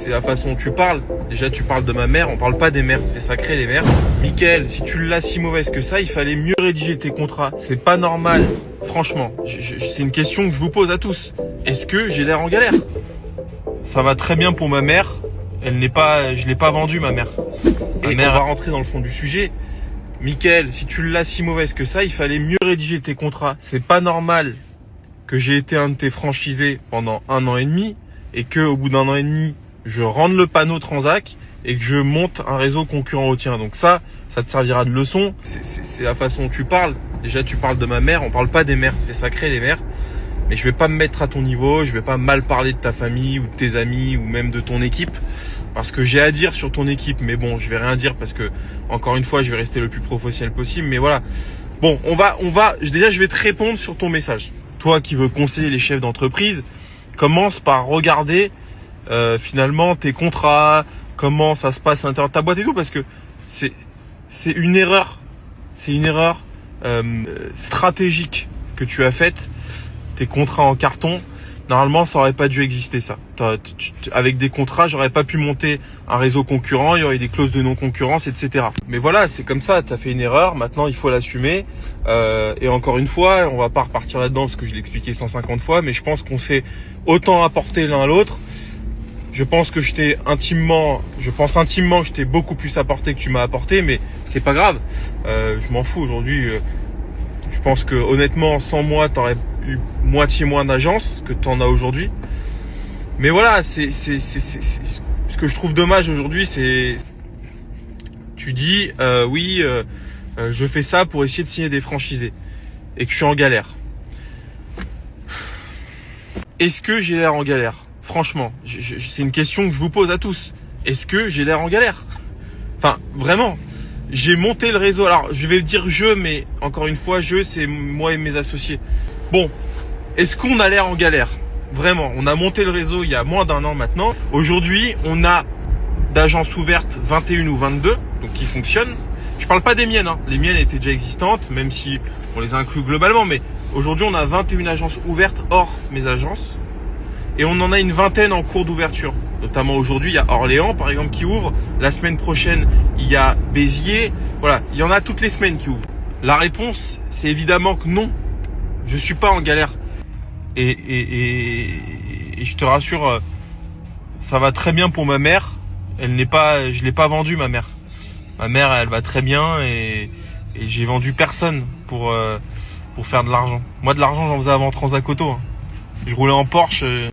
c'est la façon dont tu parles. Déjà, tu parles de ma mère, on parle pas des mères, c'est sacré les mères. Mickaël, si tu l'as si mauvaise que ça, il fallait mieux rédiger tes contrats. C'est pas normal, franchement. C'est une question que je vous pose à tous. Est-ce que j'ai l'air en galère? Ça va très bien pour ma mère. Je l'ai pas vendue, ma mère. Ma mère va rentrer dans le fond du sujet. Mickaël, si tu l'as si mauvaise que ça, il fallait mieux rédiger tes contrats. C'est pas normal que j'ai été un de tes franchisés pendant 1 an et demi et que au bout d'1 an et demi, je rende le panneau Transac et que je monte un réseau concurrent au tien. Donc ça te servira de leçon. C'est la façon dont tu parles. Déjà, tu parles de ma mère, on parle pas des mères, c'est sacré les mères. Mais je vais pas me mettre à ton niveau, je vais pas mal parler de ta famille ou de tes amis ou même de ton équipe. Parce que j'ai à dire sur ton équipe, mais bon, je vais rien dire parce que, encore une fois, je vais rester le plus professionnel possible. Mais voilà. Bon, déjà, je vais te répondre sur ton message. Toi qui veux conseiller les chefs d'entreprise, commence par regarder finalement tes contrats, comment ça se passe à l'intérieur de ta boîte et tout, parce que c'est une erreur, stratégique que tu as faite. Tes contrats en carton, normalement, ça aurait pas dû exister ça. Avec des contrats, j'aurais pas pu monter un réseau concurrent, il y aurait des clauses de non-concurrence, etc. Mais voilà, c'est comme ça, tu as fait une erreur, maintenant il faut l'assumer. Et encore une fois, on va pas repartir là-dedans parce que je l'ai expliqué 150 fois, mais je pense qu'on s'est autant apporté l'un à l'autre. Je pense intimement que je t'ai beaucoup plus apporté que tu m'as apporté, mais c'est pas grave. Je m'en fous aujourd'hui. Je pense que honnêtement, sans moi, t'aurais eu moitié moins d'agence que t'en as aujourd'hui. Mais voilà, c'est ce que je trouve dommage aujourd'hui, c'est tu dis je fais ça pour essayer de signer des franchisés et que je suis en galère. Est-ce que j'ai l'air en galère? Franchement, c'est une question que je vous pose à tous. Est-ce que j'ai l'air en galère? Enfin, vraiment. J'ai monté le réseau. Alors, je vais le dire mais encore une fois, c'est moi et mes associés. Bon, est-ce qu'on a l'air en galère? Vraiment, on a monté le réseau il y a moins d'1 an maintenant. Aujourd'hui, on a d'agences ouvertes 21 ou 22, donc qui fonctionnent. Je parle pas des miennes, hein. Les miennes étaient déjà existantes, même si on les inclut globalement. Mais aujourd'hui, on a 21 agences ouvertes hors mes agences. Et on en a une 20aine en cours d'ouverture. Notamment aujourd'hui, il y a Orléans, par exemple, qui ouvre. La semaine prochaine, il y a Béziers. Voilà, il y en a toutes les semaines qui ouvrent. La réponse, c'est évidemment que non. Je suis pas en galère. Et je te rassure, ça va très bien pour ma mère. Je l'ai pas vendue, ma mère. Ma mère, elle va très bien et j'ai vendu personne pour faire de l'argent. Moi, de l'argent, j'en faisais avant Transac Auto. Hein. Je roulais en Porsche.